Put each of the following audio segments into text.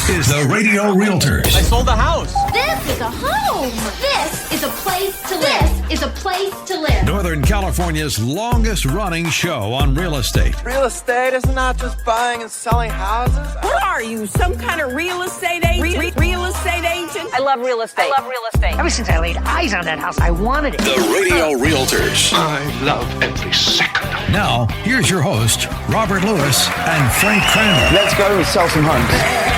This is the Radio Realtors. I sold the house. This is a home. This is a place to live. This is a place to live. Northern California's longest running show on real estate. Real estate is not just buying and selling houses. What are you, some kind of real estate agent? Real estate agent? I love real estate. Ever since I laid eyes on that house, I wanted it. The Radio Realtors. I love every second. Now, here's your host, Robert Lewis and Frank Kramer. Let's go and sell some homes.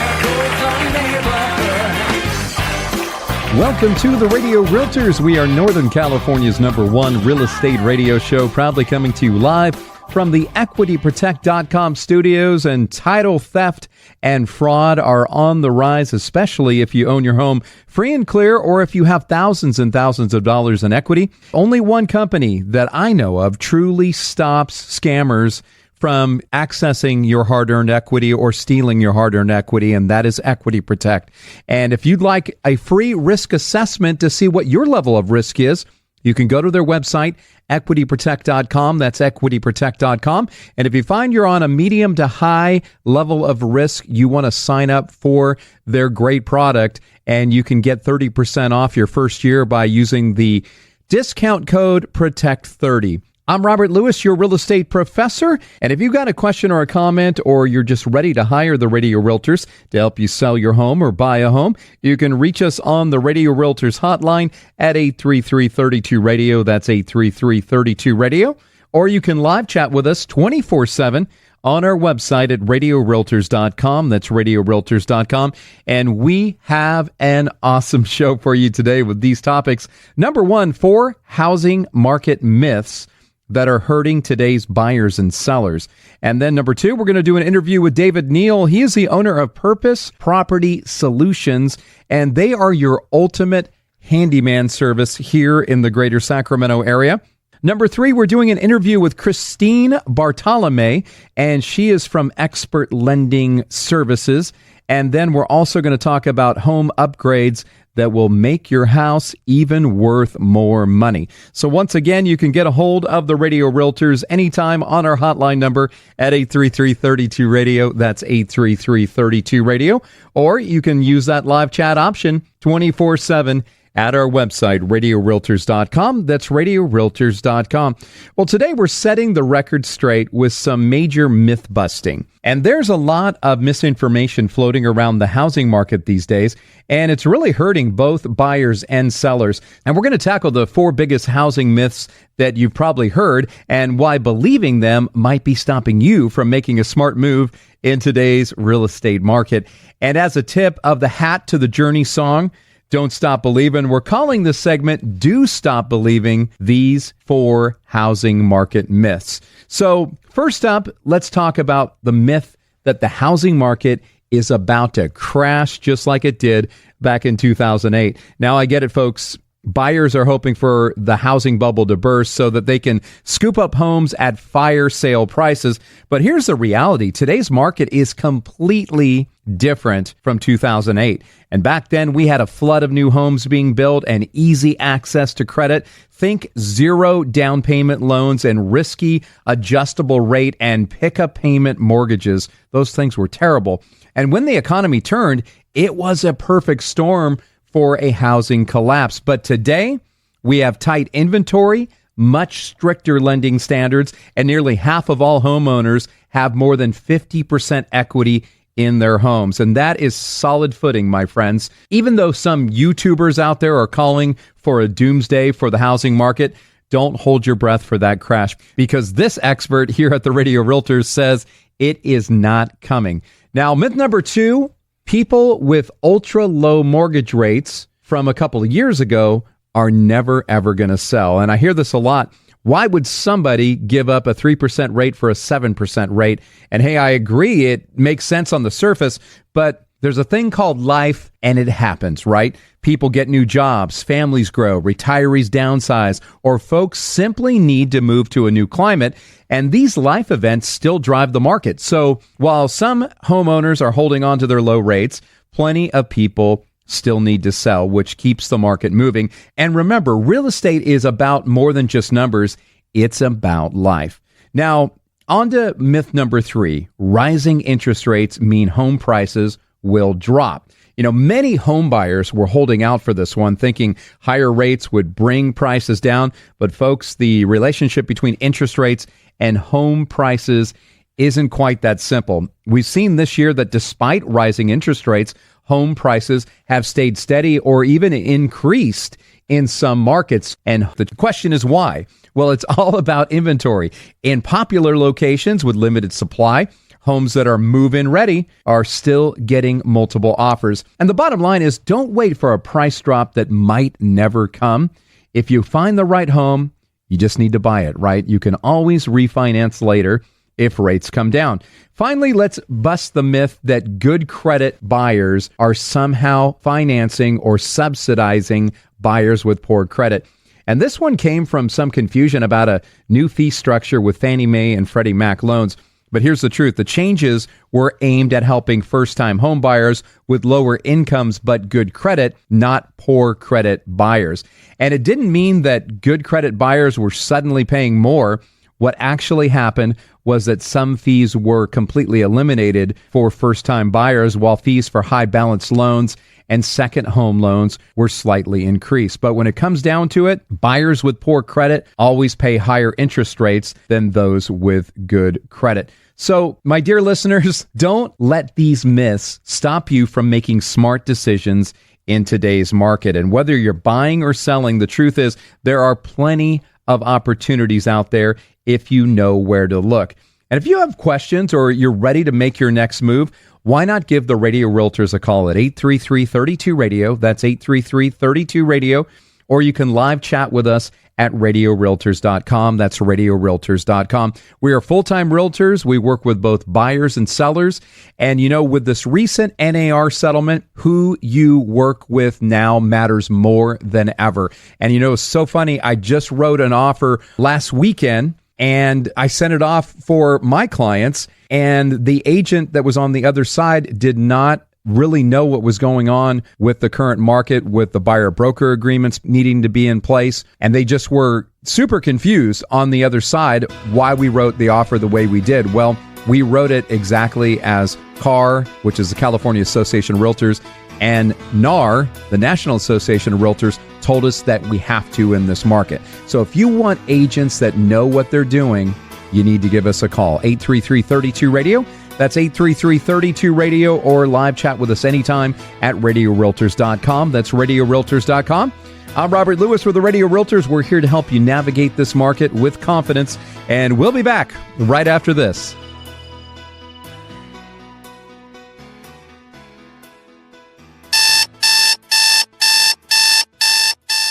Welcome to the Radio Realtors. We are Northern California's #1 real estate radio show, proudly coming to you live from the EquityProtect.com studios. And title theft and fraud are on the rise, especially if you own your home free and clear or if you have thousands and thousands of dollars in equity. Only one company that I know of truly stops scammers from accessing your hard-earned equity or stealing your hard-earned equity, and that is Equity Protect. And if you'd like a free risk assessment to see what your level of risk is, you can go to their website, EquityProtect.com. That's EquityProtect.com. And if you find you're on a medium to high level of risk, you want to sign up for their great product, and you can get 30% off your first year by using the discount code PROTECT30. I'm Robert Lewis, your real estate professor, and if you've got a question or a comment, or you're just ready to hire the Radio Realtors to help you sell your home or buy a home, you can reach us on the Radio Realtors hotline at 833-32-RADIO. That's 833-32-RADIO. Or you can live chat with us 24/7 on our website at radiorealtors.com. That's radiorealtors.com. And we have an awesome show for you today with these topics. Number one, 4 housing market myths that are hurting today's buyers and sellers. And then number 2, we're going to do an interview with David Neal. He is the owner of Purpose Property Solutions, and they are your ultimate handyman service here in the greater Sacramento area. Number 3, we're doing an interview with Christine Bartolome, and she is from Expert Lending Services. And then we're also going to talk about home upgrades that will make your house even worth more money. So once again, you can get a hold of the Radio Realtors anytime on our hotline number at 833-32-RADIO. That's 833-32-RADIO. Or you can use that live chat option 24/7 at our website, radiorealtors.com. That's radiorealtors.com. Well, today we're setting the record straight with some major myth busting. And there's a lot of misinformation floating around the housing market these days, and it's really hurting both buyers and sellers. And we're going to tackle the 4 biggest housing myths that you've probably heard and why believing them might be stopping you from making a smart move in today's real estate market. And as a tip of the Hat to the Journey song, Don't Stop Believing, we're calling this segment Do Stop Believing These 4 Housing Market Myths. So first up, let's talk about the myth that the housing market is about to crash just like it did back in 2008. Now, I get it, folks. Buyers are hoping for the housing bubble to burst so that they can scoop up homes at fire sale prices. But here's the reality. Today's market is completely different from 2008. And back then, we had a flood of new homes being built and easy access to credit. Think 0 down payment loans and risky adjustable rate and pick-up payment mortgages. Those things were terrible. And when the economy turned, it was a perfect storm for a housing collapse. But today, we have tight inventory, much stricter lending standards, and nearly half of all homeowners have more than 50% equity in their homes. And that is solid footing, my friends. Even though some YouTubers out there are calling for a doomsday for the housing market, don't hold your breath for that crash, because this expert here at the Radio Realtors says it is not coming. Now, myth number 2, people with ultra low mortgage rates from a couple of years ago are never, ever going to sell. And I hear this a lot. Why would somebody give up a 3% rate for a 7% rate? And hey, I agree, it makes sense on the surface, but there's a thing called life, and it happens, right? People get new jobs, families grow, retirees downsize, or folks simply need to move to a new climate. And these life events still drive the market. So while some homeowners are holding on to their low rates, plenty of people still need to sell, which keeps the market moving. And remember, real estate is about more than just numbers. It's about life. Now, on to myth number 3. Rising interest rates mean home prices will drop. Many home buyers were holding out for this one, thinking higher rates would bring prices down. But folks, the relationship between interest rates and home prices isn't quite that simple. We've seen this year that despite rising interest rates, home prices have stayed steady or even increased in some markets. And the question is why? Well, it's all about inventory. In popular locations with limited supply, homes that are move-in ready are still getting multiple offers. And the bottom line is, don't wait for a price drop that might never come. If you find the right home, you just need to buy it, right? You can always refinance later if rates come down. Finally, let's bust the myth that good credit buyers are somehow financing or subsidizing buyers with poor credit. And this one came from some confusion about a new fee structure with Fannie Mae and Freddie Mac loans. But here's the truth. The changes were aimed at helping first-time home buyers with lower incomes but good credit, not poor credit buyers. And it didn't mean that good credit buyers were suddenly paying more. What actually happened was that some fees were completely eliminated for first-time buyers, while fees for high-balance loans and second home loans were slightly increased. But when it comes down to it, buyers with poor credit always pay higher interest rates than those with good credit. So, my dear listeners, don't let these myths stop you from making smart decisions in today's market. And whether you're buying or selling, the truth is there are plenty of opportunities out there if you know where to look. And if you have questions or you're ready to make your next move, why not give the Radio Realtors a call at 833-32-RADIO? That's 833-32-RADIO. Or you can live chat with us at RadioRealtors.com. That's RadioRealtors.com. We are full-time realtors. We work with both buyers and sellers. And, with this recent NAR settlement, who you work with now matters more than ever. And, it's so funny. I just wrote an offer last weekend, and I sent it off for my clients. And the agent that was on the other side did not really know what was going on with the current market, with the buyer-broker agreements needing to be in place. And they just were super confused on the other side why we wrote the offer the way we did. Well, we wrote it exactly as CAR, which is the California Association of Realtors, and NAR, the National Association of Realtors, told us that we have to in this market. So if you want agents that know what they're doing, you need to give us a call, 833-32-RADIO. That's 833-32-RADIO, or live chat with us anytime at RadioRealtors.com. That's RadioRealtors.com. I'm Robert Lewis with the Radio Realtors. We're here to help you navigate this market with confidence, and we'll be back right after this.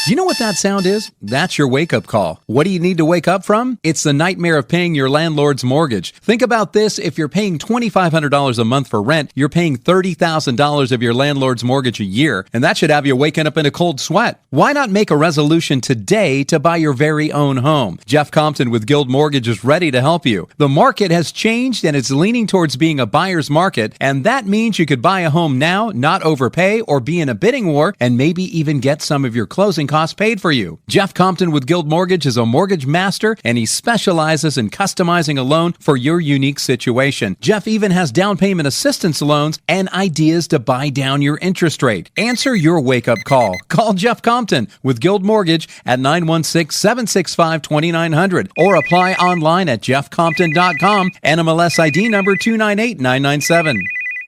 Do you know what that sound is? That's your wake-up call. What do you need to wake up from? It's the nightmare of paying your landlord's mortgage. Think about this. If you're paying $2,500 a month for rent, you're paying $30,000 of your landlord's mortgage a year, and that should have you waking up in a cold sweat. Why not make a resolution today to buy your very own home? Jeff Compton with Guild Mortgage is ready to help you. The market has changed, and it's leaning towards being a buyer's market, and that means you could buy a home now, not overpay, or be in a bidding war, and maybe even get some of your closing costs paid for you. Jeff Compton with Guild Mortgage is a mortgage master, and he specializes in customizing a loan for your unique situation. Jeff even has down payment assistance loans and ideas to buy down your interest rate. Answer your wake-up call. Call Jeff Compton with Guild Mortgage at 916-765-2900 or apply online at jeffcompton.com, NMLS ID number 298997.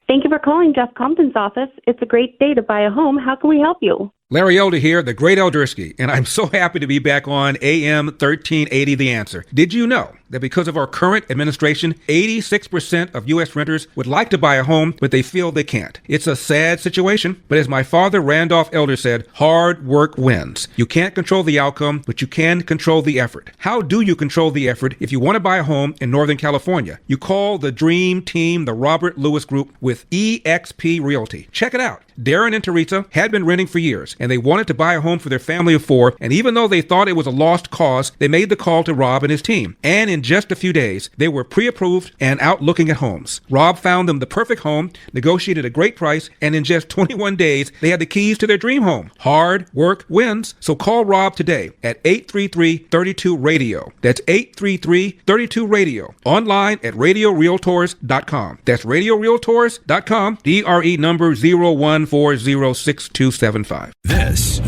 Thank you for calling Jeff Compton's office. It's a great day to buy a home. How can we help you? Larry Elder here, the great Eldersky, and I'm so happy to be back on AM 1380 The Answer. Did you know that because of our current administration, 86% of U.S. renters would like to buy a home, but they feel they can't? It's a sad situation, but as my father, Randolph Elder, said, hard work wins. You can't control the outcome, but you can control the effort. How do you control the effort if you want to buy a home in Northern California? You call the Dream Team, the Robert Lewis Group, with eXp Realty. Check it out. Darren and Teresa had been renting for years, and they wanted to buy a home for their family of four, and even though they thought it was a lost cause, they made the call to Rob and his team. And in just a few days, they were pre-approved and out looking at homes. Rob found them the perfect home, negotiated a great price, and in just 21 days, they had the keys to their dream home. Hard work wins. So call Rob today at 833-32-RADIO. That's 833-32-RADIO. Online at RadioRealtors.com. That's RadioRealtors.com. DRE number 01406275. This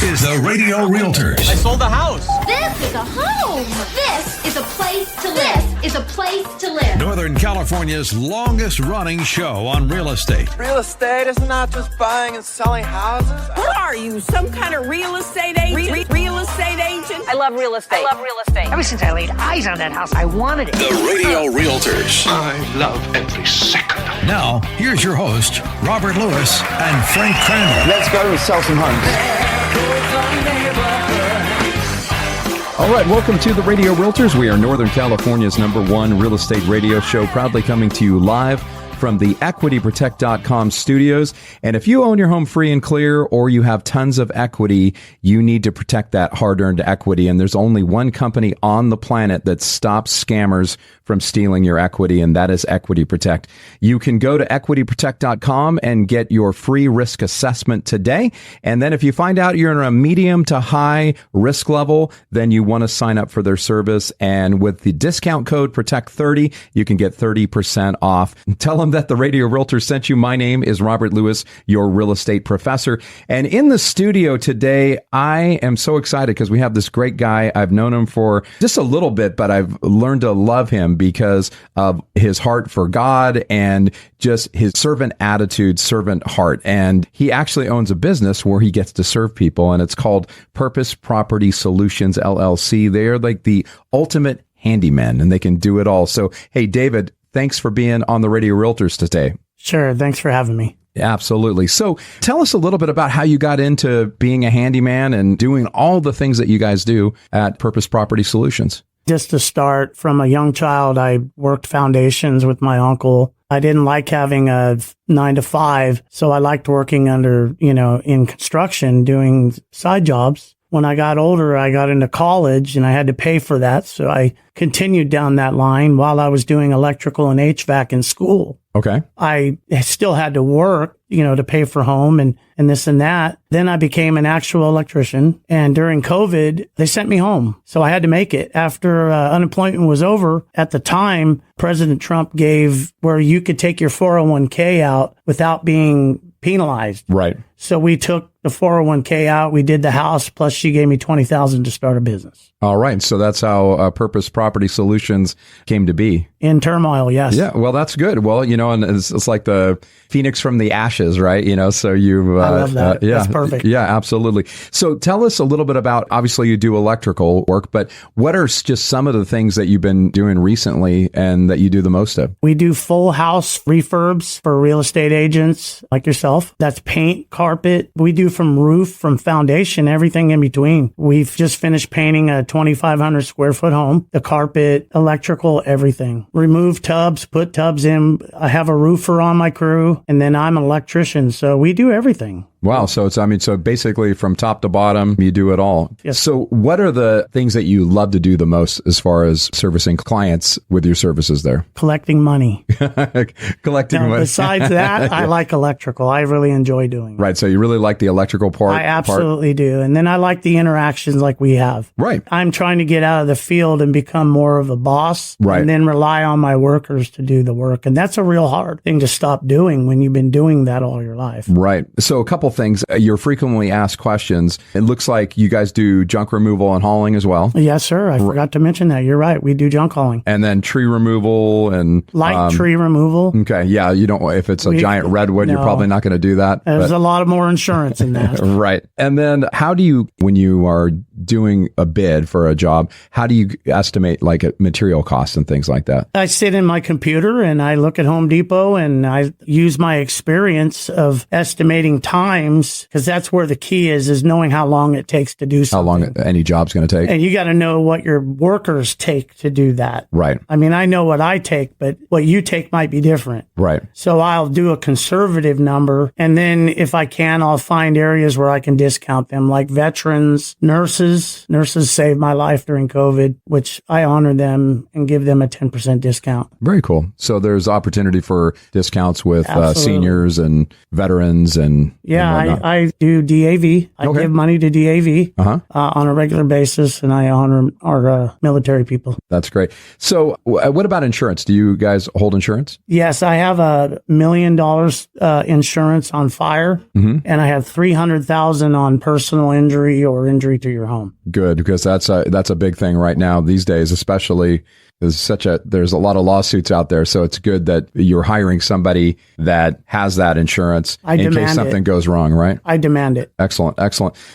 is the Radio Realtors. I sold the house. This is a home. This is a place to live. This is a place to live. Northern California's longest running show on real estate. Real estate is not just buying and selling houses. What are you, some kind of real estate agent? Real estate agent? I love real estate. Ever since I laid eyes on that house, I wanted it. The Radio Realtors. I love every second. Now, here's your host, Robert Lewis and Frank Kramer. Let's go and sell some homes. All right, welcome to the Radio Realtors. We are Northern California's #1 real estate radio show, proudly coming to you live from the EquityProtect.com studios. And if you own your home free and clear, or you have tons of equity, you need to protect that hard-earned equity. And there's only one company on the planet that stops scammers from stealing your equity, and that is Equity Protect. You can go to EquityProtect.com and get your free risk assessment today. And then if you find out you're in a medium to high risk level, then you want to sign up for their service. And with the discount code PROTECT30, you can get 30% off. Tell them that the Radio Realtor sent you. My name is Robert Lewis, your real estate professor. And in the studio today, I am so excited because we have this great guy. I've known him for just a little bit, but I've learned to love him because of his heart for God and just his servant attitude, servant heart. And he actually owns a business where he gets to serve people, and it's called Purpose Property Solutions, LLC. They're like the ultimate handyman, and they can do it all. So, hey, David, thanks for being on the Radio Realtors today. Sure. Thanks for having me. Absolutely. So tell us a little bit about how you got into being a handyman and doing all the things that you guys do at Purpose Property Solutions. Just to start, from a young child, I worked foundations with my uncle. I didn't like having a 9 to 5, so I liked working in construction, doing side jobs. When I got older, I got into college and I had to pay for that. So I continued down that line while I was doing electrical and HVAC in school. Okay. I still had to work, to pay for home and this and that. Then I became an actual electrician. And during COVID, they sent me home. So I had to make it. After unemployment was over, at the time, President Trump gave where you could take your 401k out without being penalized. Right. So we took the 401k out. We did the house, plus she gave me $20,000 to start a business. All right. So that's how Purpose Property Solutions came to be. In turmoil, yes. Yeah. Well, that's good. Well, and it's like the phoenix from the ashes, right? So you... I love that. Yeah. That's perfect. Yeah, absolutely. So tell us a little bit about, obviously you do electrical work, but what are just some of the things that you've been doing recently and that you do the most of? We do full house refurbs for real estate agents like yourself. That's paint, carpet. We do from roof, from foundation, everything in between. We've just finished painting a 2,500 square foot home, the carpet, electrical, everything. Remove tubs, put tubs in. I have a roofer on my crew, and then I'm an electrician. So we do everything. Wow. So so basically from top to bottom, you do it all. Yes. So what are the things that you love to do the most as far as servicing clients with your services there? Collecting money. Collecting money. Besides that, I like electrical. I really enjoy doing it. Right. So you really like the electrical part? I absolutely do. And then I like the interactions like we have. Right. I'm trying to get out of the field and become more of a boss. Right. And then rely on my workers to do the work. And that's a real hard thing to stop doing when you've been doing that all your life. Right. So a couple things. Your frequently asked questions. It looks like you guys do junk removal and hauling as well. Yes, sir. I forgot to mention that. You're right. We do junk hauling. And then tree removal and light tree removal. Okay. Yeah. You don't, if it's a giant redwood, you're probably not going to do that. There's a lot of more insurance in that. Right. And then how do you, when you are doing a bid for a job, how do you estimate like a material costs and things like that? I sit in my computer and I look at Home Depot and I use my experience of estimating times, because that's where the key is knowing how long it takes to do something. How long any job's going to take. And you got to know what your workers take to do that. Right. I mean, I know what I take, but what you take might be different. Right. So I'll do a conservative number. And then if I can, I'll find areas where I can discount them, like veterans, nurses, nurses. Nurses saved my life during COVID, which I honor them and give them a 10% discount. Very cool. So there's opportunity for discounts with seniors and veterans and I do DAV. I give money to DAV on a regular basis, and I honor our military people. That's great. So what about insurance? Do you guys hold insurance? Yes, I have $1 million insurance on fire, and I have $300,000 on personal injury or injury to your home. Good, because that's a big thing right now these days, especially. There's a lot of lawsuits out there, so it's good that you're hiring somebody that has that insurance in case something goes wrong, right? I demand it. Excellent.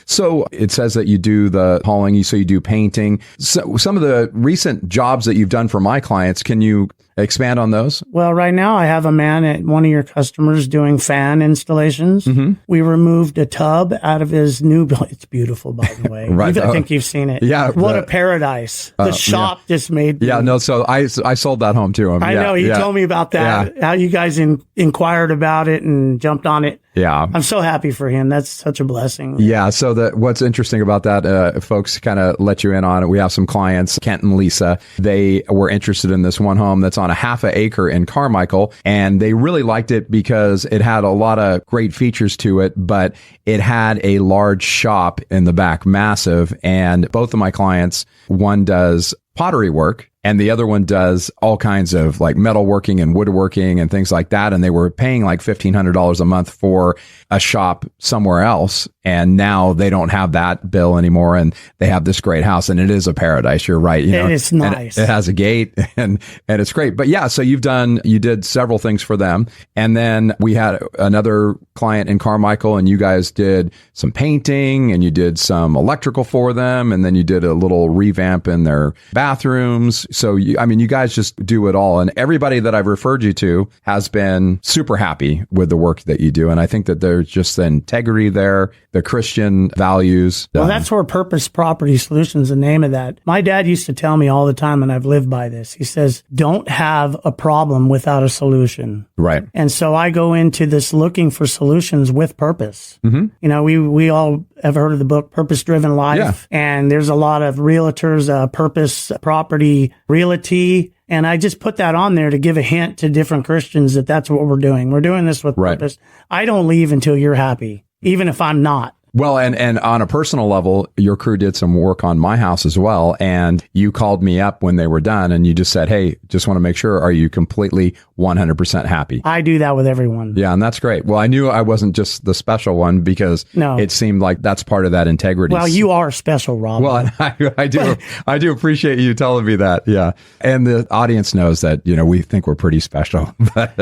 So it says that you do the hauling, so you do painting. So some of the recent jobs that you've done for my clients, can you expand on those? Well, right now I have a man at one of your customers doing fan installations. We removed a tub out of his new building. It's beautiful, by the way. Right. I think you've seen it. Yeah. What a paradise. The shop just made. Yeah, no, so I sold that home to him. I know. You told me about that, how you guys inquired about it and jumped on it. Yeah. I'm so happy for him. That's such a blessing. Yeah. So what's interesting about that, folks kind of let you in on it. We have some clients, Kent and Lisa. They were interested in this one home that's on a half an acre in Carmichael. And they really liked it because it had a lot of great features to it, but it had a large shop in the back, massive. And both of my clients, one does pottery work and the other one does all kinds of like metalworking and woodworking and things like that. And they were paying like $1,500 a month for a shop somewhere else. And now they don't have that bill anymore. And they have this great house, and it is a paradise. You're right. It's nice. It has a gate and it's great. But yeah, so you did several things for them. And then we had another client in Carmichael, and you guys did some painting and you did some electrical for them. And then you did a little revamp in their bathrooms. So, you guys just do it all. And everybody that I've referred you to has been super happy with the work that you do. And I think that there's just the integrity there, the Christian values. Well, that's where Purpose Property Solutions, the name of that. My dad used to tell me all the time, and I've lived by this. He says, don't have a problem without a solution. Right. And so I go into this looking for solutions with purpose. We all have heard of the book Purpose Driven Life. Yeah. And there's a lot of realtors, Purpose Property Realty. And I just put that on there to give a hint to different Christians that that's what we're doing. We're doing this with purpose. I don't leave until you're happy, even if I'm not. Well, and on a personal level, your crew did some work on my house as well. And you called me up when they were done and you just said, hey, just want to make sure, are you completely 100% happy? I do that with everyone. Yeah, and that's great. Well, I knew I wasn't just the special one because it seemed like that's part of that integrity. Well, you are special, Rob. Well, I do appreciate you telling me that. Yeah. And the audience knows that, we think we're pretty special.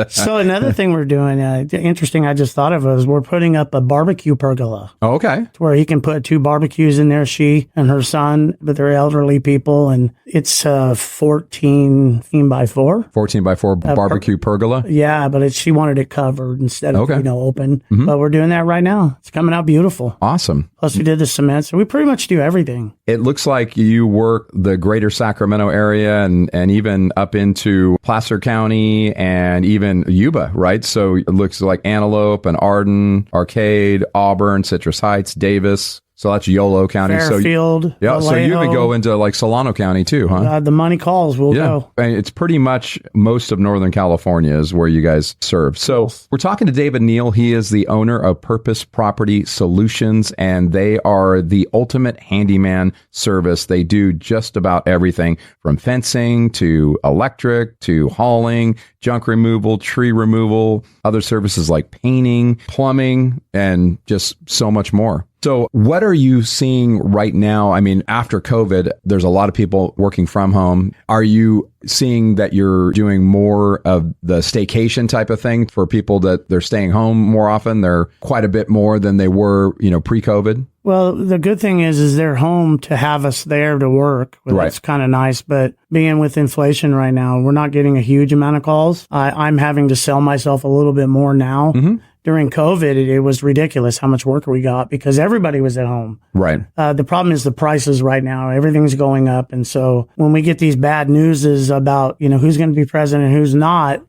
So another thing we're doing, interesting, I just thought of is we're putting up a barbecue pergola. Oh, okay. To where he can put 2 barbecues in there, she and her son, but they're elderly people, and it's 14 by 4. 14 by 4 barbecue pergola? Yeah, but she wanted it covered instead of, open. But we're doing that right now. It's coming out beautiful. Awesome. Plus we did the cement, so we pretty much do everything. It looks like you work the greater Sacramento area and even up into Placer County and even Yuba, right? So it looks like Antelope and Arden, Arcade, Auburn, Citrus Heights, Davis. So that's Yolo County. Fairfield. So you even go into like Solano County too, huh? The money calls. We'll go. And it's pretty much most of Northern California is where you guys serve. So we're talking to David Neal. He is the owner of Purpose Property Solutions, and they are the ultimate handyman service. They do just about everything from fencing to electric to hauling, junk removal, tree removal, other services like painting, plumbing, and just so much more. So what are you seeing right now? I mean, after COVID, there's a lot of people working from home. Are you seeing that you're doing more of the staycation type of thing for people that they're staying home more often? They're quite a bit more than they were, pre-COVID? Well, the good thing is they're home to have us there to work. Well, that's kind of nice. But being with inflation right now, we're not getting a huge amount of calls. I'm having to sell myself a little bit more now. During COVID, it was ridiculous how much work we got because everybody was at home. Right. The problem is the prices right now. Everything's going up. And so when we get these bad newses about, who's going to be president and who's not,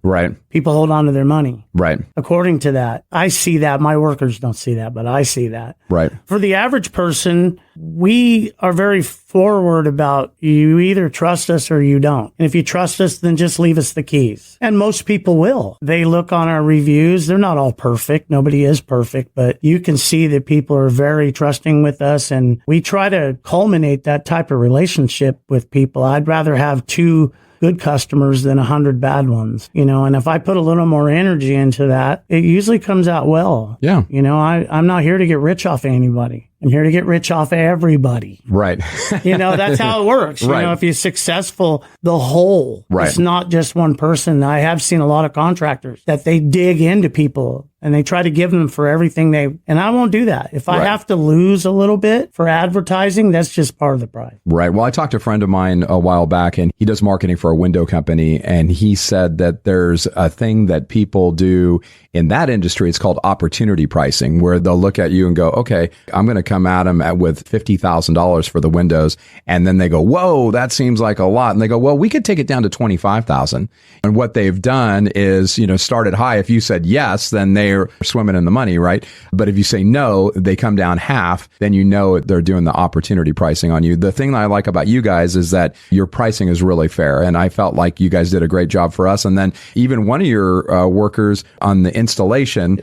people hold on to their money. Right. According to that. I see that. My workers don't see that, but I see that. Right. For the average person, we are very forward about you either trust us or you don't. And if you trust us, then just leave us the keys. And most people will. They look on our reviews. They're not all perfect. Nobody is perfect, but you can see that people are very trusting with us. And we try to culminate that type of relationship with people. I'd rather have 2 good customers than 100 bad ones, and if I put a little more energy into that, it usually comes out well. Yeah. I'm not here to get rich off of anybody. I'm here to get rich off of everybody. Right. That's how it works. Right. If you're successful, the whole, right. It's not just one person. I have seen a lot of contractors that they dig into people and they try to give them for everything and I won't do that. If I have to lose a little bit for advertising, that's just part of the price. Right. Well, I talked to a friend of mine a while back, and he does marketing for a window company. And he said that there's a thing that people do in that industry. It's called opportunity pricing, where they'll look at you and go, okay, I'm going to come at them with $50,000 for the windows. And then they go, whoa, that seems like a lot. And they go, well, we could take it down to $25,000. And what they've done is, started high. If you said yes, then they're swimming in the money, right? But if you say no, they come down half, then they're doing the opportunity pricing on you. The thing that I like about you guys is that your pricing is really fair. And I felt like you guys did a great job for us. And then even one of your workers on the installation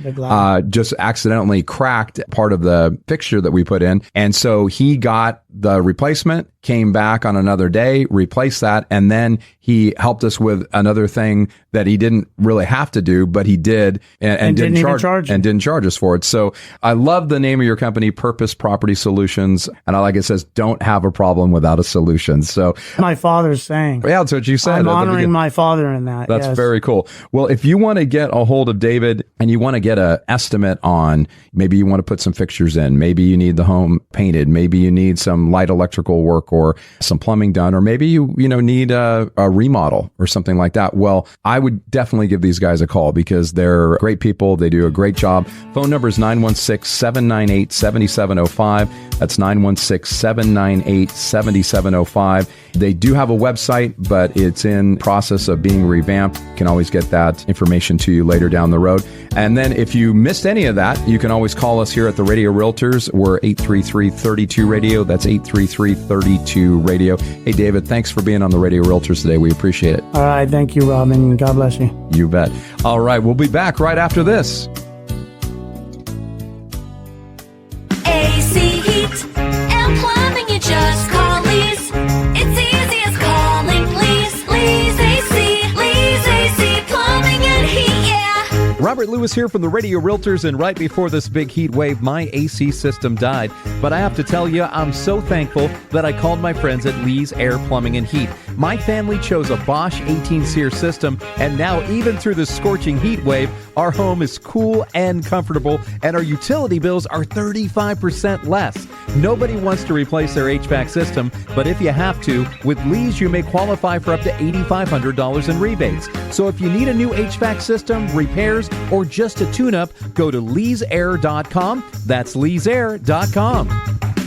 just accidentally cracked part of the fixture that we put in. And so he got the replacement, came back on another day, replaced that, and then he helped us with another thing that he didn't really have to do, but he did and didn't charge us for it. So I love the name of your company, Purpose Property Solutions, and I like it says, don't have a problem without a solution. So my father's saying. Yeah, that's what you said. I'm honoring my father in that. That's very cool. Well, if you want to get a hold of David and you want to get an estimate on, maybe you want to put some fixtures in, maybe you need the home painted, maybe you need some light electrical work or some plumbing done, or maybe you need a remodel or something like that. Well, I would definitely give these guys a call because they're great people. They do a great job. Phone number is 916-798-7705. That's 916-798-7705. They do have a website, but it's in process of being revamped. You can always get that information to you later down the road. And then if you missed any of that, you can always call us here at the Radio Realtors. We're 833-32-RADIO. That's 833-32-RADIO. Hey, David, thanks for being on the Radio Realtors today. We appreciate it. All right. Thank you, Robin. God bless you. You bet. All right. We'll be back right after this. AC, heat, and plumbing, you just call Lee's. It's easy as calling Lee's. Lee's AC, plumbing and heat, yeah. Robert Lewis here from the Radio Realtors, and right before this big heat wave, my AC system died. But I have to tell you, I'm so thankful that I called my friends at Lee's Air Plumbing and Heat. My family chose a Bosch 18-SEER system, and now even through this scorching heat wave, our home is cool and comfortable, and our utility bills are 35% less. Nobody wants to replace their HVAC system, but if you have to, with Lee's you may qualify for up to $8,500 in rebates. So if you need a new HVAC system, repairs, or just a tune-up, go to leesair.com. That's leesair.com.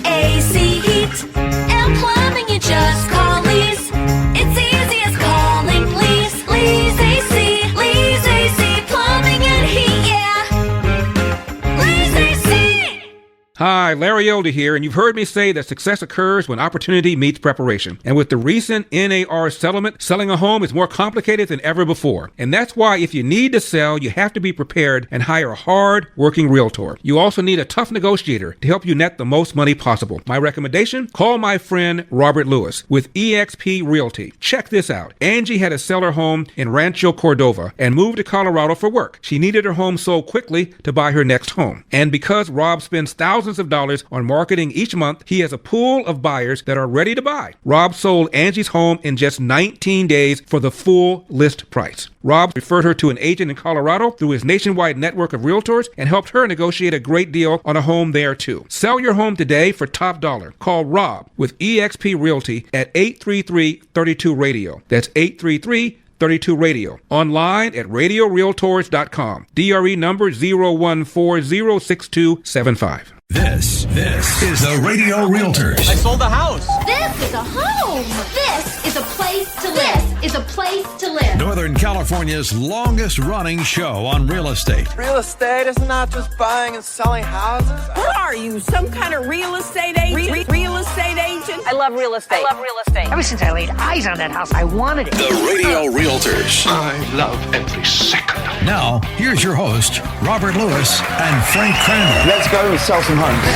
AC, heat, and plumbing, you just call Lee's. It's easy as calling Lee's. Lee's AC, plumbing and heat, yeah. Lee's AC. Hi, Larry Elder here, and you've heard me say that success occurs when opportunity meets preparation. And with the recent NAR settlement, selling a home is more complicated than ever before. And that's why if you need to sell, you have to be prepared and hire a hard-working realtor. You also need a tough negotiator to help you net the most money possible. My recommendation? Call my friend Robert Lewis with eXp Realty. Check this out. Angie had to sell her home in Rancho Cordova and moved to Colorado for work. She needed her home sold quickly to buy her next home. And because Rob spends thousands of dollars on marketing each month, he has a pool of buyers that are ready to buy. Rob sold Angie's home in just 19 days for the full list price. Rob referred her to an agent in Colorado through his nationwide network of realtors and helped her negotiate a great deal on a home there too. Sell your home today for top dollar. Call Rob with eXp Realty at 833-32-RADIO. That's 833-32-RADIO. Online at radiorealtors.com. DRE number 014-06275. This is the Radio Realtors. I sold the house. This is a home. This is a place to live. is a place to live. Northern California's longest running show on real estate. Real estate is not just buying and selling houses. What are you, some kind of real estate agent? Real estate agent? I love real estate. Ever since I laid eyes on that house, I wanted it. The Radio Realtors. I love every second of it. Now, here's your host, Robert Lewis and Frank Kramer. Let's go and sell some homes.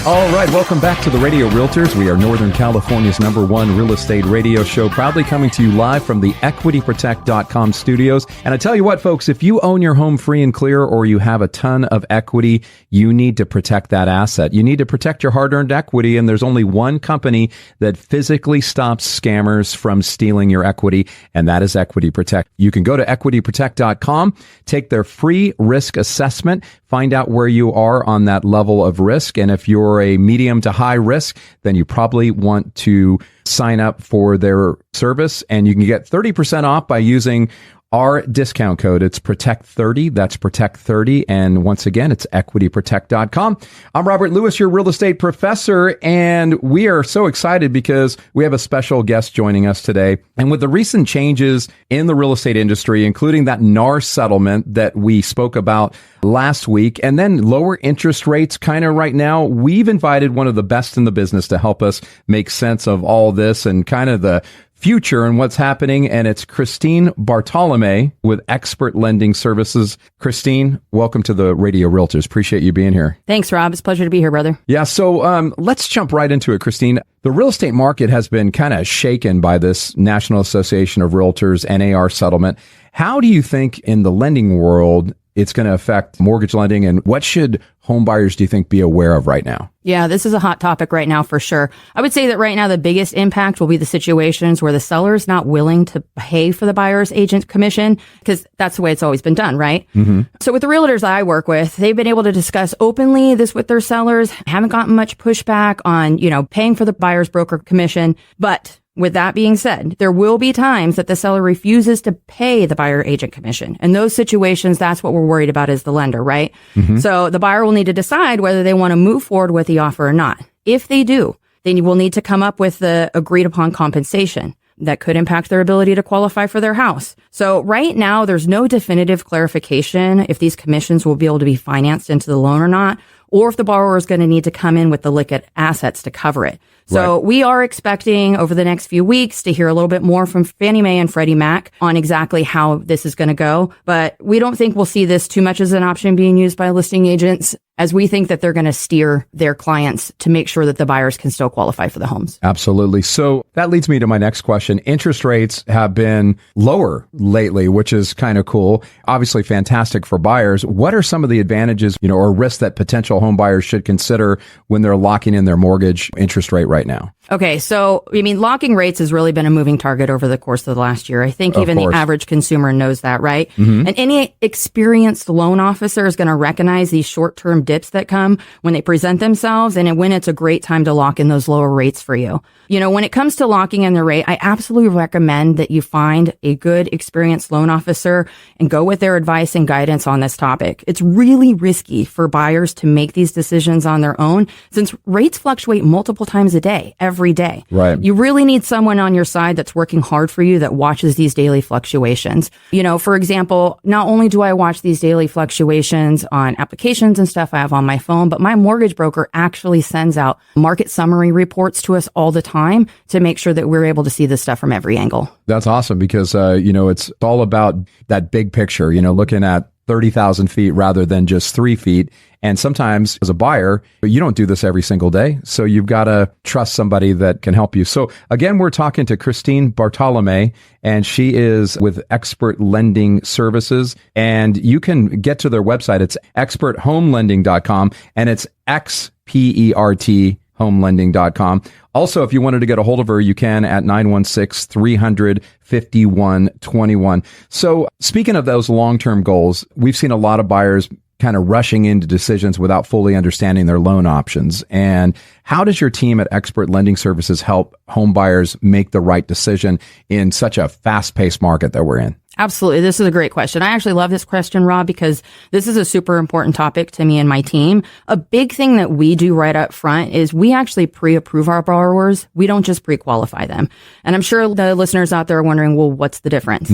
All right, welcome back to the Radio Realtors. We are Northern California's #1 real estate radio show, proudly coming to you live from the equityprotect.com studios. And I tell you what, folks, if you own your home free and clear or you have a ton of equity, you need to protect that asset. You need to protect your hard-earned equity, and there's only one company that physically stops scammers from stealing your equity, and that is Equity Protect. You can go to equityprotect.com, take their free risk assessment, find out where you are on that level of risk, and if you're a medium to high risk, then you probably want to sign up for their service, and you can get 30% off by using our discount code. It's Protect30. That's Protect30. And once again, it's equityprotect.com. I'm Robert Lewis, your real estate professor, and we are so excited because we have a special guest joining us today. And with the recent changes in the real estate industry, including that NAR settlement that we spoke about last week, and then lower interest rates kind of right now, we've invited one of the best in the business to help us make sense of all this and kind of the future and what's happening. And it's Christine Bartolome with Expert Lending Services. Christine, welcome to the Radio Realtors. Appreciate you being here. Thanks, Rob. It's a pleasure to be here, brother. Yeah. So let's jump right into it, Christine. The real estate market has been kind of shaken by this National Association of Realtors NAR settlement. How do you think in the lending world it's going to affect mortgage lending, and what should home buyers, do you think, be aware of right now? Yeah, this is a hot topic right now for sure. I would say that right now the biggest impact will be the situations where the seller is not willing to pay for the buyer's agent commission, because that's the way it's always been done, right? Mm-hmm. So with the realtors I work with, they've been able to discuss openly this with their sellers, haven't gotten much pushback on, paying for the buyer's broker commission. But with that being said, there will be times that the seller refuses to pay the buyer agent commission. In those situations, that's what we're worried about as the lender, right? Mm-hmm. So the buyer will need to decide whether they want to move forward with the offer or not. If they do, then you will need to come up with the agreed upon compensation that could impact their ability to qualify for their house. So right now, there's no definitive clarification if these commissions will be able to be financed into the loan or not, or if the borrower is going to need to come in with the liquid assets to cover it. So we are expecting over the next few weeks to hear a little bit more from Fannie Mae and Freddie Mac on exactly how this is going to go. But we don't think we'll see this too much as an option being used by listing agents, as we think that they're going to steer their clients to make sure that the buyers can still qualify for the homes. Absolutely. So that leads me to my next question. Interest rates have been lower lately, which is kind of cool. Obviously fantastic for buyers. What are some of the advantages, or risks that potential home buyers should consider when they're locking in their mortgage interest rate right now? Okay, so, locking rates has really been a moving target over the course of the last year. I think even the average consumer knows that, right? Mm-hmm. And any experienced loan officer is going to recognize these short-term dips that come when they present themselves, and when it's a great time to lock in those lower rates for you. When it comes to locking in the rate, I absolutely recommend that you find a good, experienced loan officer and go with their advice and guidance on this topic. It's really risky for buyers to make these decisions on their own, since rates fluctuate multiple times a day, every day. Right. You really need someone on your side that's working hard for you, that watches these daily fluctuations. For example, not only do I watch these daily fluctuations on applications and stuff I have on my phone, but my mortgage broker actually sends out market summary reports to us all the time to make sure that we're able to see this stuff from every angle. That's awesome because, it's all about that big picture, looking at 30,000 feet rather than just 3 feet. And sometimes as a buyer, you don't do this every single day. So you've got to trust somebody that can help you. So again, we're talking to Christine Bartolome, and she is with Expert Lending Services. And you can get to their website. It's experthomelending.com, and it's XPERT homelending.com. Also, if you wanted to get a hold of her, you can at 916-300-5121. So speaking of those long-term goals, we've seen a lot of buyers kind of rushing into decisions without fully understanding their loan options. And how does your team at Expert Lending Services help home buyers make the right decision in such a fast-paced market that we're in? Absolutely. This is a great question. I actually love this question, Rob, because this is a super important topic to me and my team. A big thing that we do right up front is we actually pre-approve our borrowers. We don't just pre-qualify them. And I'm sure the listeners out there are wondering, well, what's the difference?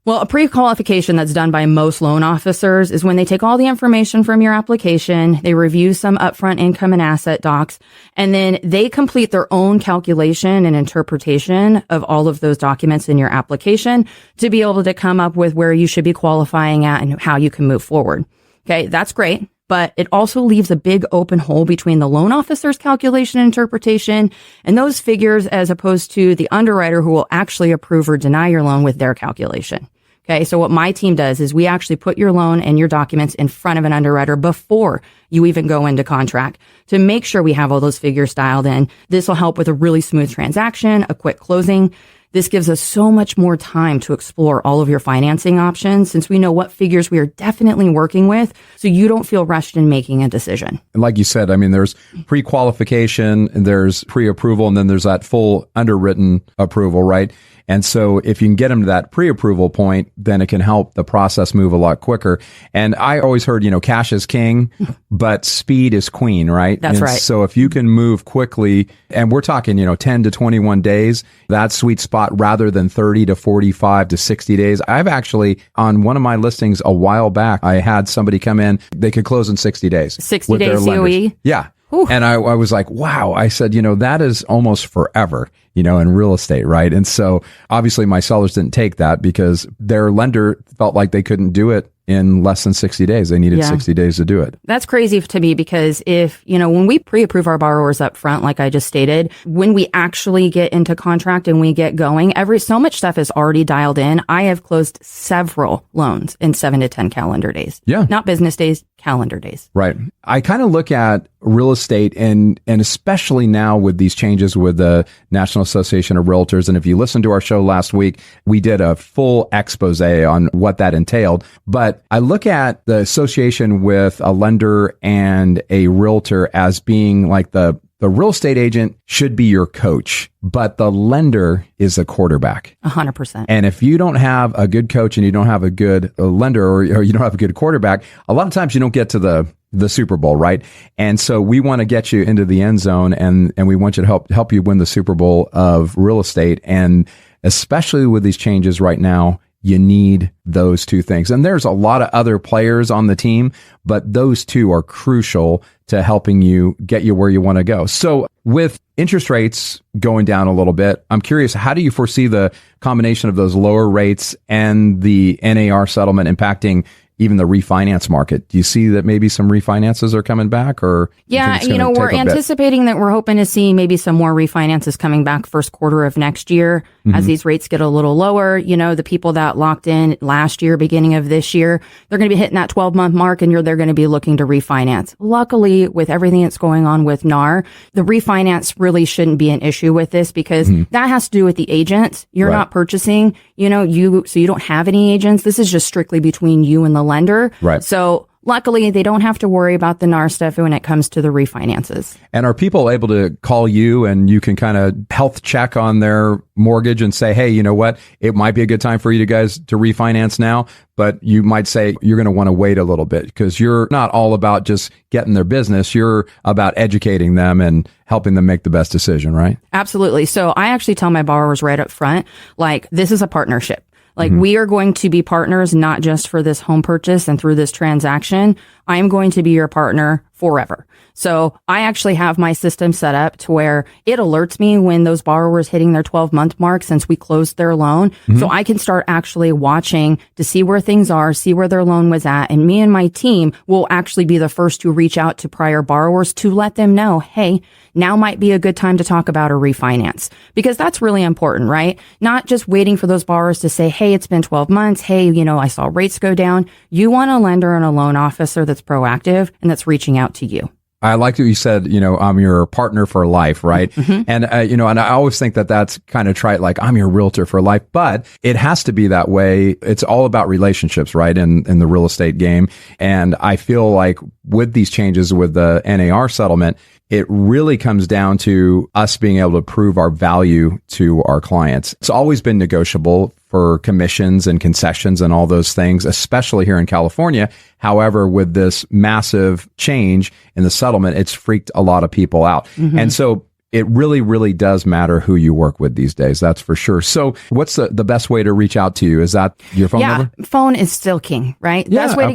Well, a pre-qualification that's done by most loan officers is when they take all the information from your application, they review some upfront income and asset docs, and then they complete their own calculation and interpretation of all of those documents in your application to be able to come up with where you should be qualifying at and how you can move forward. Okay, that's great. But it also leaves a big open hole between the loan officer's calculation and interpretation and those figures as opposed to the underwriter who will actually approve or deny your loan with their calculation. Okay, so what my team does is we actually put your loan and your documents in front of an underwriter before you even go into contract to make sure we have all those figures dialed in. This will help with a really smooth transaction, a quick closing. This gives us so much more time to explore all of your financing options since we know what figures we are definitely working with, so you don't feel rushed in making a decision. And like you said, I mean, there's pre-qualification, and there's pre-approval, and then there's that full underwritten approval, right? And so if you can get them to that pre-approval point, then it can help the process move a lot quicker. And I always heard, cash is king, but speed is queen, right? That's right. So if you can move quickly, and we're talking, 10 to 21 days, that sweet spot rather than 30 to 45 to 60 days. I've actually, on one of my listings a while back, I had somebody come in, they could close in 60 days. 60 days COE? Yeah. Whew. And I was like, wow. I said, that is almost forever, in real estate, right? And so obviously my sellers didn't take that because their lender felt like they couldn't do it in less than 60 days. They needed 60 days to do it. That's crazy to me because if, when we pre-approve our borrowers up front, like I just stated, when we actually get into contract and we get going, so much stuff is already dialed in. I have closed several loans in 7 to 10 calendar days. Yeah. Not business days, calendar days. Right. I kind of look at real estate and especially now with these changes with the National Association of Realtors. And if you listened to our show last week, we did a full expose on what that entailed. But I look at the association with a lender and a realtor as being like the real estate agent should be your coach, but the lender is a quarterback. 100%. And if you don't have a good coach and you don't have a good lender or you don't have a good quarterback, a lot of times you don't get to the Super Bowl, right? And so we want to get you into the end zone and we want you to help you win the Super Bowl of real estate. And especially with these changes right now, you need those two things. And there's a lot of other players on the team, but those two are crucial to helping you get you where you want to go. So with interest rates going down a little bit, I'm curious, how do you foresee the combination of those lower rates and the NAR settlement impacting even the refinance market? Do you see that maybe some refinances are coming back, or? Yeah, we're anticipating that we're hoping to see maybe some more refinances coming back first quarter of next year as these rates get a little lower. The people that locked in last year, beginning of this year, they're going to be hitting that 12-month mark and they're going to be looking to refinance. Luckily, with everything that's going on with NAR, the refinance really shouldn't be an issue with this because that has to do with the agent. You're not purchasing, so you don't have any agents. This is just strictly between you and the lender. Right. So luckily, they don't have to worry about the NAR stuff when it comes to the refinances. And are people able to call you and you can kind of health check on their mortgage and say, hey, you know what? It might be a good time for you guys to refinance now, but you might say you're going to want to wait a little bit because you're not all about just getting their business. You're about educating them and helping them make the best decision, right? Absolutely. So I actually tell my borrowers right up front, this is a partnership. We are going to be partners, not just for this home purchase and through this transaction. I am going to be your partner forever. So I actually have my system set up to where it alerts me when those borrowers hitting their 12-month mark since we closed their loan. So I can start actually watching to see where things are, see where their loan was at. And me and my team will actually be the first to reach out to prior borrowers to let them know, hey, now might be a good time to talk about a refinance, because that's really important, right? Not just waiting for those borrowers to say, hey, it's been 12 months. Hey, I saw rates go down. You want a lender and a loan officer that's proactive and that's reaching out to you. I like what you said, I'm your partner for life, right? Mm-hmm. And, and I always think that that's kind of trite, like I'm your realtor for life, but it has to be that way. It's all about relationships, right? In the real estate game. And I feel like with these changes with the NAR settlement, it really comes down to us being able to prove our value to our clients. It's always been negotiable for commissions and concessions and all those things, especially here in California. However, with this massive change in the settlement, it's freaked a lot of people out. Mm-hmm. And so it really, really does matter who you work with these days. That's for sure. So what's the best way to reach out to you? Is that your phone number? Yeah, phone is still king, right? Yeah, best way to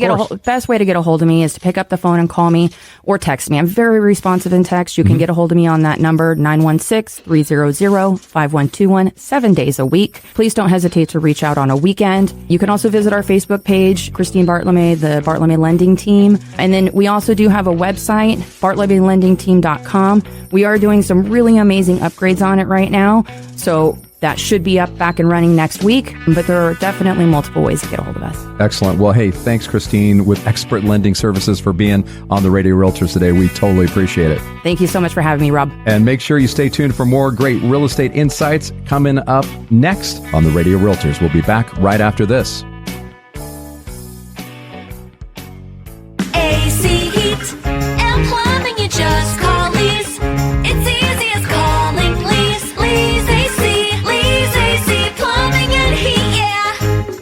get a hold of me is to pick up the phone and call me or text me. I'm very responsive in text. You can get a hold of me on that number, 916-300-5121, 7 days a week. Please don't hesitate to reach out on a weekend. You can also visit our Facebook page, Christine Bartlome, the Bartlome Lending Team. And then we also do have a website, bartlomelendingteam.com. We are doing some really amazing upgrades on it right now. So that should be back and running next week, but there are definitely multiple ways to get a hold of us. Excellent. Well, hey, thanks, Christine, with Expert Lending Services for being on the Radio Realtors today. We totally appreciate it. Thank you so much for having me, Rob. And make sure you stay tuned for more great real estate insights coming up next on the Radio Realtors. We'll be back right after this. AC Heat and Plumbing, you just call Lee's. It's easy as calling Lee's. Lee's AC, Lee's AC, Plumbing and Heat, yeah.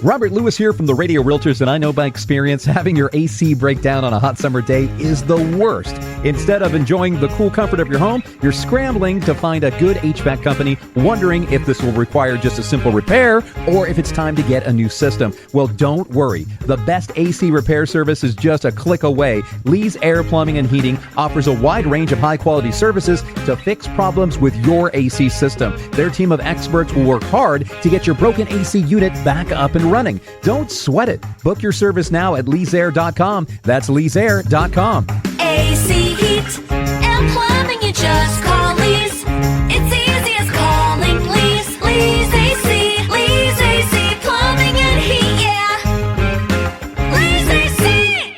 Robert Lewis here from the Radio Realtors, and I know by experience having your AC break down on a hot summer day is the worst. Instead of enjoying the cool comfort of your home, you're scrambling to find a good HVAC company, wondering if this will require just a simple repair or if it's time to get a new system. Well, don't worry. The best AC repair service is just a click away. Lee's Air Plumbing and Heating offers a wide range of high-quality services to fix problems with your AC system. Their team of experts will work hard to get your broken AC unit back up and running. Don't sweat it. Book your service now at leesair.com. That's leesair.com. AC Heat and Plumbing, you just call Lee's. It's easy as calling Lee's. Lee's AC, Lee's AC, Plumbing and Heat, yeah. Lee's AC.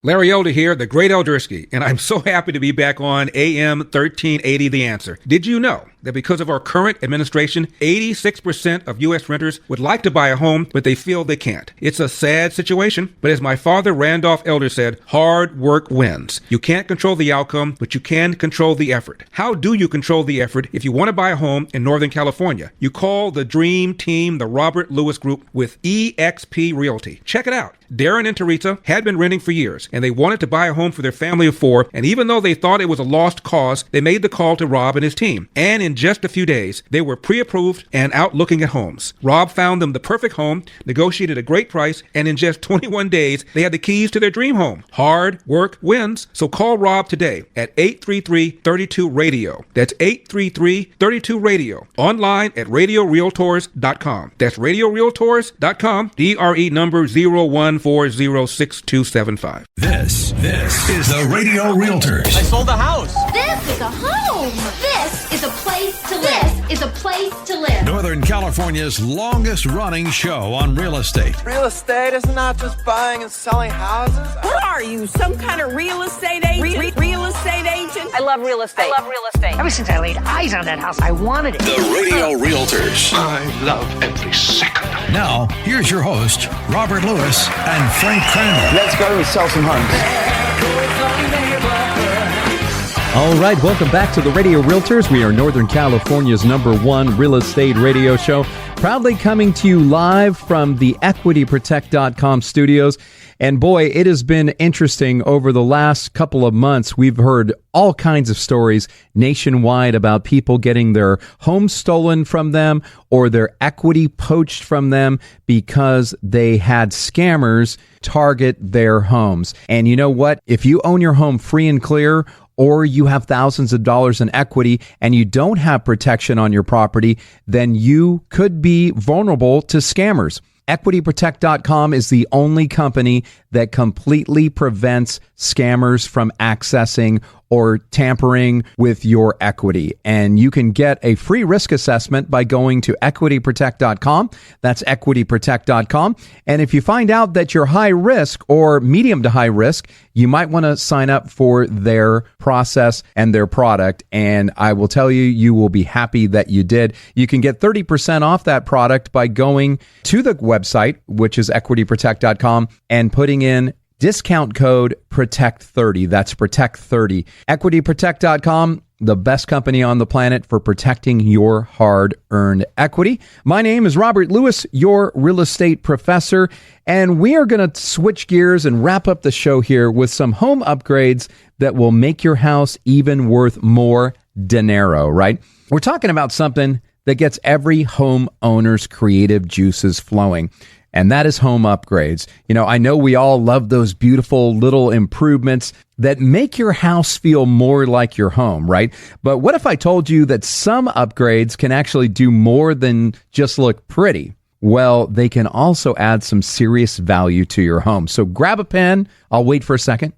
Larry Elder here, the great Eldersky, and I'm so happy to be back on AM 1380 The Answer. Did you know that because of our current administration, 86% of U.S. renters would like to buy a home, but they feel they can't? It's a sad situation, but as my father, Randolph Elder, said, hard work wins. You can't control the outcome, but you can control the effort. How do you control the effort if you want to buy a home in Northern California? You call the Dream Team, the Robert Lewis Group, with eXp Realty. Check it out. Darren and Teresa had been renting for years, and they wanted to buy a home for their family of four, and even though they thought it was a lost cause, they made the call to Rob and his team. And in just a few days, they were pre-approved and out looking at homes. Rob found them the perfect home, negotiated a great price, and in just 21 days, they had the keys to their dream home. Hard work wins. So call Rob today at 833-32-RADIO. That's 833-32-RADIO. Online at radiorealtors.com. That's radiorealtors.com. DRE number 01406275. This is the Radio Realtors. I sold the house. This is a home. This is a place to live. This is a place to live. Northern California's longest running show on real estate. Real estate is not just buying and selling houses. What are you, some kind of real estate agent? Real estate agent? I love real estate. Ever since I laid eyes on that house, I wanted it. The Radio Realtors. I love every second of it. Now, here's your host, Robert Lewis and Frank Crandall. Let's go and sell some homes. All right, welcome back to the Radio Realtors. We are Northern California's #1 real estate radio show, proudly coming to you live from the EquityProtect.com studios. And boy, it has been interesting over the last couple of months. We've heard all kinds of stories nationwide about people getting their homes stolen from them or their equity poached from them because they had scammers target their homes. And you know what? If you own your home free and clear, or you have thousands of dollars in equity and you don't have protection on your property, then you could be vulnerable to scammers. EquityProtect.com is the only company that completely prevents scammers from accessing or tampering with your equity. And you can get a free risk assessment by going to equityprotect.com. That's equityprotect.com. And if you find out that you're high risk or medium to high risk, you might want to sign up for their process and their product. And I will tell you, you will be happy that you did. You can get 30% off that product by going to the website, which is equityprotect.com, and putting in discount code PROTECT30. That's PROTECT30. Equityprotect.com, the best company on the planet for protecting your hard-earned equity. My name is Robert Lewis, your real estate professor, and we are going to switch gears and wrap up the show here with some home upgrades that will make your house even worth more dinero, right? We're talking about something that gets every homeowner's creative juices flowing. And that is home upgrades. You know, I know we all love those beautiful little improvements that make your house feel more like your home, right? But what if I told you that some upgrades can actually do more than just look pretty? Well, they can also add some serious value to your home. So grab a pen. I'll wait for a second.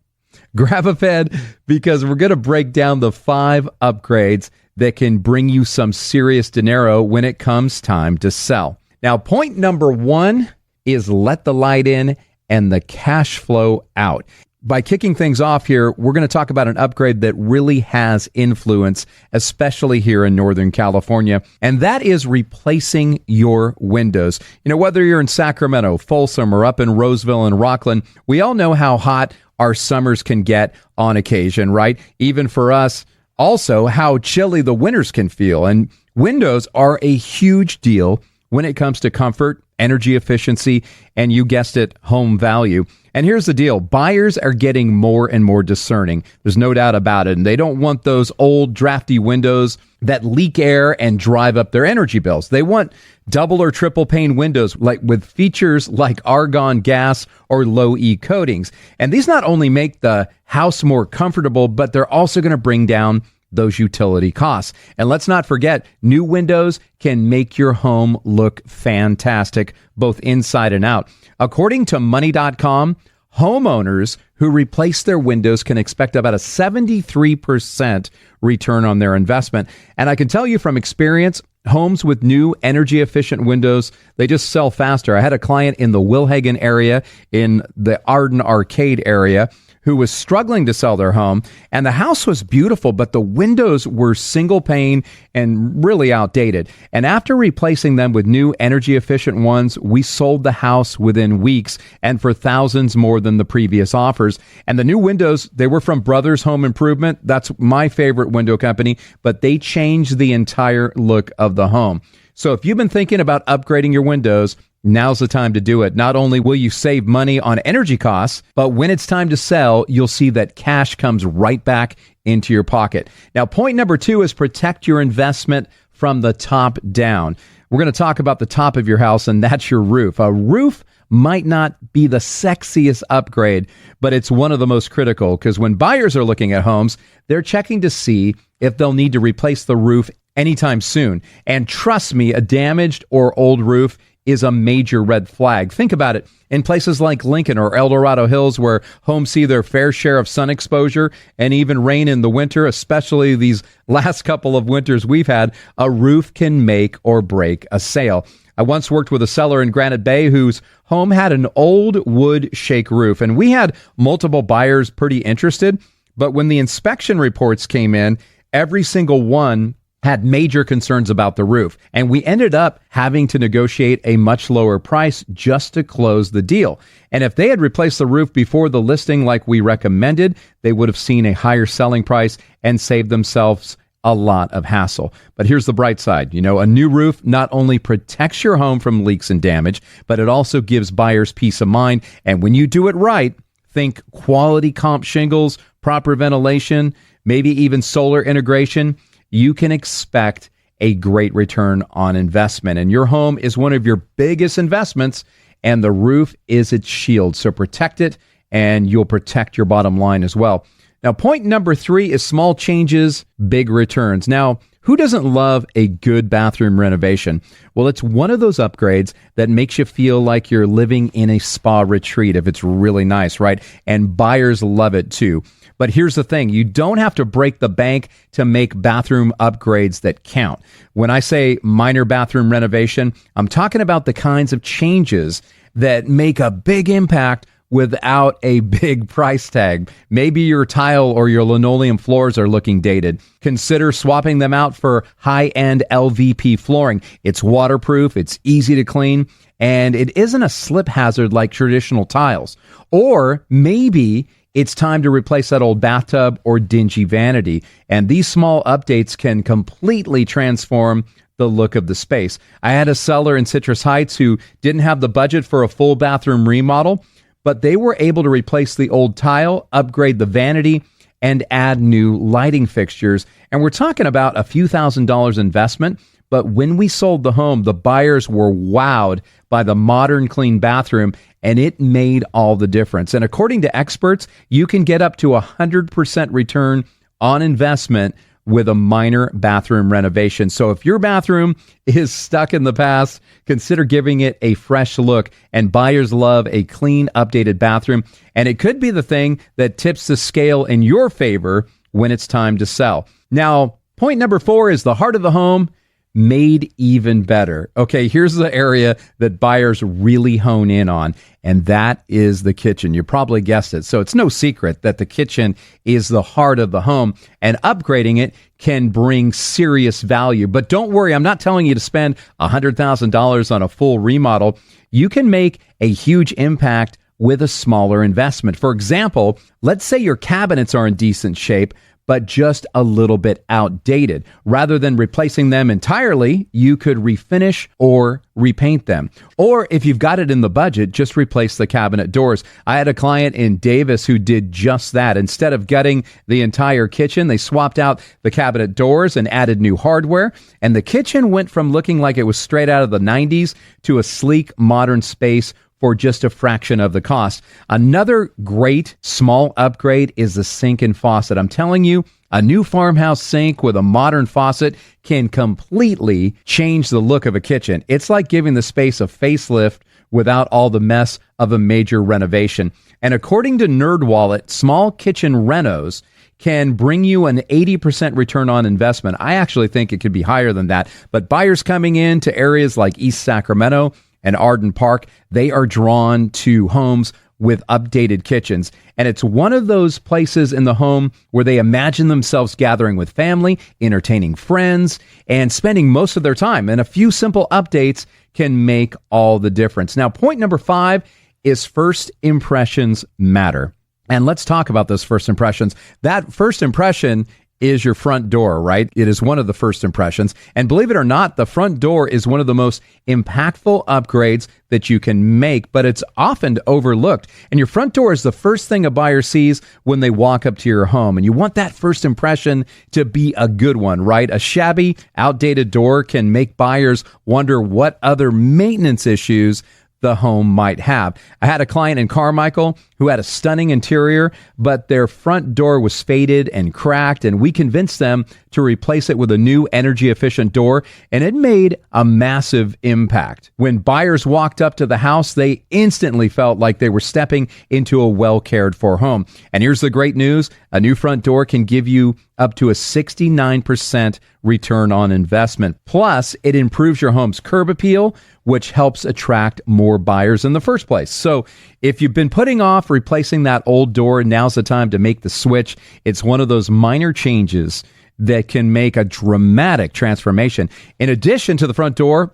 Grab a pen because we're going to break down the 5 upgrades that can bring you some serious dinero when it comes time to sell. Now, point number 1 is let the light in and the cash flow out. By kicking things off here, we're going to talk about an upgrade that really has influence, especially here in Northern California, and that is replacing your windows. You know, whether you're in Sacramento, Folsom, or up in Roseville and Rockland, we all know how hot our summers can get on occasion, right? Even for us, also how chilly the winters can feel. And windows are a huge deal when it comes to comfort, energy efficiency, and you guessed it, home value. And here's the deal. Buyers are getting more and more discerning. There's no doubt about it. And they don't want those old drafty windows that leak air and drive up their energy bills. They want double or triple pane windows like with features like argon gas or low E coatings. And these not only make the house more comfortable, but they're also going to bring down those utility costs. And let's not forget, new windows can make your home look fantastic, both inside and out. According to money.com, homeowners who replace their windows can expect about a 73% return on their investment. And I can tell you from experience, homes with new energy efficient windows, they just sell faster. I had a client in the Wilhagen area, in the Arden Arcade area, who was struggling to sell their home, and the house was beautiful, but the windows were single pane and really outdated. And after replacing them with new energy efficient ones, we sold the house within weeks and for thousands more than the previous offers. And the new windows, they were from Brothers Home Improvement. That's my favorite window company, but they changed the entire look of the home. So if you've been thinking about upgrading your windows, now's the time to do it. Not only will you save money on energy costs, but when it's time to sell, you'll see that cash comes right back into your pocket. Now, point number 2 is protect your investment from the top down. We're going to talk about the top of your house, and that's your roof. A roof might not be the sexiest upgrade, but it's one of the most critical because when buyers are looking at homes, they're checking to see if they'll need to replace the roof anytime soon. And trust me, a damaged or old roof is a major red flag. Think about it. In places like Lincoln or El Dorado Hills, where homes see their fair share of sun exposure and even rain in the winter, especially these last couple of winters we've had, a roof can make or break a sale. I once worked with a seller in Granite Bay whose home had an old wood shake roof, and we had multiple buyers pretty interested, but when the inspection reports came in, every single one had major concerns about the roof, and we ended up having to negotiate a much lower price just to close the deal. And if they had replaced the roof before the listing like we recommended, they would have seen a higher selling price and saved themselves a lot of hassle. But here's the bright side. You know, a new roof not only protects your home from leaks and damage, but it also gives buyers peace of mind. And when you do it right, think quality comp shingles, proper ventilation, maybe even solar integration, you can expect a great return on investment. And your home is one of your biggest investments, and the roof is its shield. So protect it, and you'll protect your bottom line as well. Now, point number 3 is small changes, big returns. Now, Who doesn't love a good bathroom renovation? Well, it's one of those upgrades that makes you feel like you're living in a spa retreat if it's really nice, right? And buyers love it too. But here's the thing. You don't have to break the bank to make bathroom upgrades that count. When I say minor bathroom renovation, I'm talking about the kinds of changes that make a big impact without a big price tag. Maybe your tile or your linoleum floors are looking dated. Consider swapping them out for high-end LVP flooring. It's waterproof, it's easy to clean, and it isn't a slip hazard like traditional tiles. Or maybe it's time to replace that old bathtub or dingy vanity. And these small updates can completely transform the look of the space. I had a seller in Citrus Heights who didn't have the budget for a full bathroom remodel, but they were able to replace the old tile, upgrade the vanity, and add new lighting fixtures. And we're talking about a few $1,000s investment. But when we sold the home, the buyers were wowed by the modern clean bathroom, and it made all the difference. And according to experts, you can get up to 100% return on investment with a minor bathroom renovation. So if your bathroom is stuck in the past, consider giving it a fresh look. And buyers love a clean, updated bathroom. And it could be the thing that tips the scale in your favor when it's time to sell. Now, point number 4 is the heart of the home made even better. Okay, here's the area that buyers really hone in on, and that is the kitchen. You probably guessed it. So it's no secret that the kitchen is the heart of the home, and upgrading it can bring serious value. But don't worry, I'm not telling you to spend $100,000 on a full remodel. You can make a huge impact with a smaller investment. For example, let's say your cabinets are in decent shape, but just a little bit outdated. Rather than replacing them entirely, you could refinish or repaint them. Or if you've got it in the budget, just replace the cabinet doors. I had a client in Davis who did just that. Instead of gutting the entire kitchen, they swapped out the cabinet doors and added new hardware. And the kitchen went from looking like it was straight out of the 90s to a sleek, modern space for just a fraction of the cost. Another great small upgrade is the sink and faucet. I'm telling you, a new farmhouse sink with a modern faucet can completely change the look of a kitchen. It's like giving the space a facelift without all the mess of a major renovation. And according to NerdWallet, small kitchen renos can bring you an 80% return on investment. I actually think it could be higher than that. But buyers coming into areas like East Sacramento and Arden Park, they are drawn to homes with updated kitchens. And it's one of those places in the home where they imagine themselves gathering with family, entertaining friends, and spending most of their time. And a few simple updates can make all the difference. Now, point number 5 is first impressions matter. And let's talk about those first impressions. That first impression is your front door, right? It is one of the first impressions. And believe it or not, the front door is one of the most impactful upgrades that you can make, but it's often overlooked. And your front door is the first thing a buyer sees when they walk up to your home. And you want that first impression to be a good one, right? A shabby, outdated door can make buyers wonder what other maintenance issues the home might have. I had a client in Carmichael who had a stunning interior, but their front door was faded and cracked, and we convinced them to replace it with a new energy-efficient door, and it made a massive impact. When buyers walked up to the house, they instantly felt like they were stepping into a well-cared-for home. And here's the great news. A new front door can give you up to a 69% return on investment. Plus, it improves your home's curb appeal, which helps attract more buyers in the first place. So if you've been putting off replacing that old door, now's the time to make the switch. It's one of those minor changes that can make a dramatic transformation. In addition to the front door,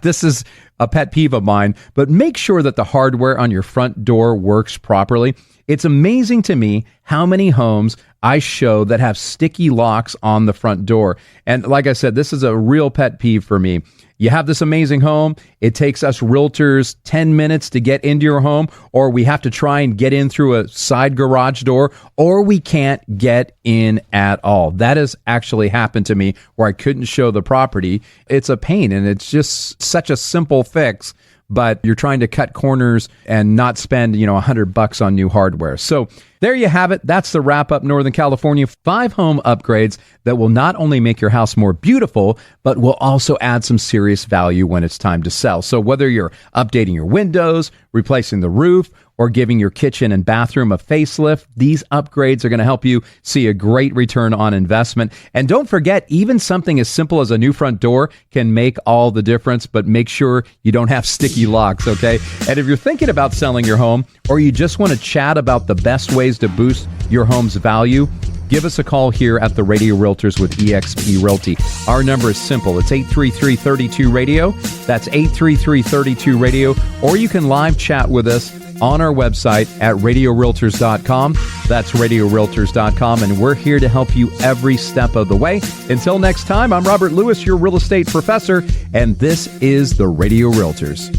this is a pet peeve of mine, but make sure that the hardware on your front door works properly. It's amazing to me how many homes I show that have sticky locks on the front door. And like I said, this is a real pet peeve for me. You have this amazing home. It takes us realtors 10 minutes to get into your home, or we have to try and get in through a side garage door, or we can't get in at all. That has actually happened to me where I couldn't show the property. It's a pain, and it's just such a simple fix. but you're trying to cut corners and not spend, $100 on new hardware. So there you have it. That's the wrap up, Northern California 5 home upgrades that will not only make your house more beautiful, but will also add some serious value when it's time to sell. So whether you're updating your windows, replacing the roof, or giving your kitchen and bathroom a facelift, these upgrades are going to help you see a great return on investment. And don't forget, even something as simple as a new front door can make all the difference, but make sure you don't have sticky locks, okay? And if you're thinking about selling your home, or you just want to chat about the best ways to boost your home's value, give us a call here at the Radio Realtors with eXp Realty. Our number is simple. It's 833-32-RADIO. That's 833-32-RADIO. Or you can live chat with us on our website at radiorealtors.com. That's radiorealtors.com, and we're here to help you every step of the way. Until next time, I'm Robert Lewis, your real estate professor, and this is the Radio Realtors.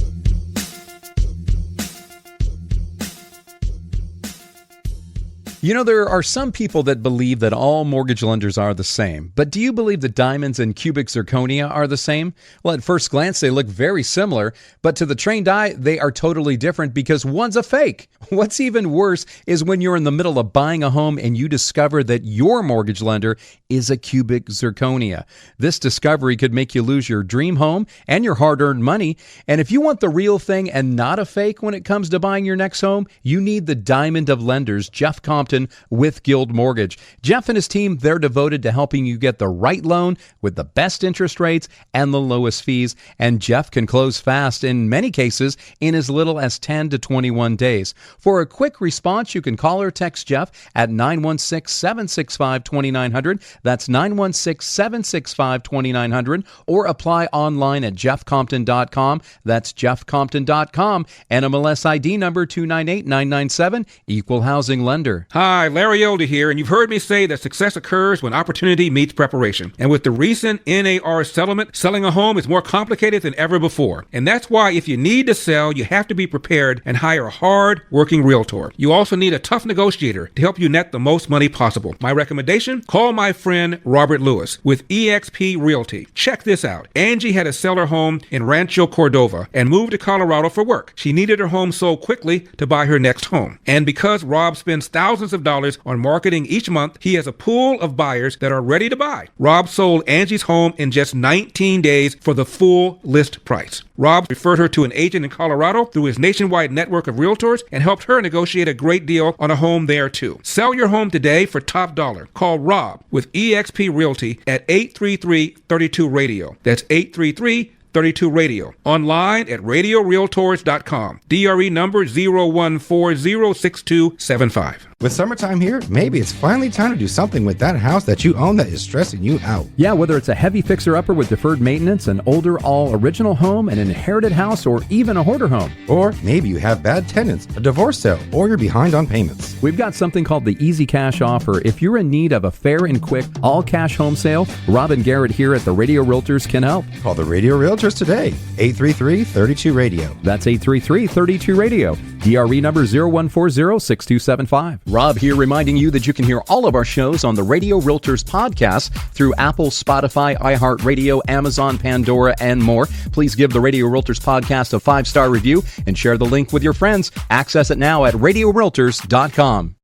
There are some people that believe that all mortgage lenders are the same. But do you believe that diamonds and cubic zirconia are the same? Well, at first glance, they look very similar, but to the trained eye, they are totally different because one's a fake. What's even worse is when you're in the middle of buying a home and you discover that your mortgage lender is a cubic zirconia. This discovery could make you lose your dream home and your hard-earned money. And if you want the real thing and not a fake when it comes to buying your next home, you need the diamond of lenders, Jeff Compton, with Guild Mortgage. Jeff and his team, they're devoted to helping you get the right loan with the best interest rates and the lowest fees. And Jeff can close fast, in many cases, in as little as 10 to 21 days. For a quick response, you can call or text Jeff at 916-765-2900. That's 916-765-2900. Or apply online at jeffcompton.com. That's jeffcompton.com. NMLS ID number 298997. Equal housing lender. Hi, Larry Elder here, and you've heard me say that success occurs when opportunity meets preparation. And with the recent NAR settlement, selling a home is more complicated than ever before. And that's why if you need to sell, you have to be prepared and hire a hard-working realtor. You also need a tough negotiator to help you net the most money possible. My recommendation? Call my friend Robert Lewis with eXp Realty. Check this out. Angie had to sell her home in Rancho Cordova and moved to Colorado for work. She needed her home sold quickly to buy her next home. And because Rob spends thousands of dollars on marketing each month, he has a pool of buyers that are ready to buy. Rob sold Angie's home in just 19 days for the full list price. Rob referred her to an agent in Colorado through his nationwide network of realtors and helped her negotiate a great deal on a home there too. Sell your home today for top dollar. Call Rob with eXp Realty at 833-32-RADIO. That's 833-32-RADIO. Online at radiorealtors.com. DRE number 0140625. With summertime here, maybe it's finally time to do something with that house that you own that is stressing you out. Yeah, whether it's a heavy fixer-upper with deferred maintenance, an older all-original home, an inherited house, or even a hoarder home. Or maybe you have bad tenants, a divorce sale, or you're behind on payments. We've got something called the Easy Cash Offer. If you're in need of a fair and quick all-cash home sale, Rob and Garrett here at the Radio Realtors can help. Call the Radio Realtors today, 833-32-RADIO. That's 833-32-RADIO. DRE number 0140-6275. Rob here reminding you that you can hear all of our shows on the Radio Realtors podcast through Apple, Spotify, iHeartRadio, Amazon, Pandora, and more. Please give the Radio Realtors podcast a 5-star review and share the link with your friends. Access it now at radiorealtors.com.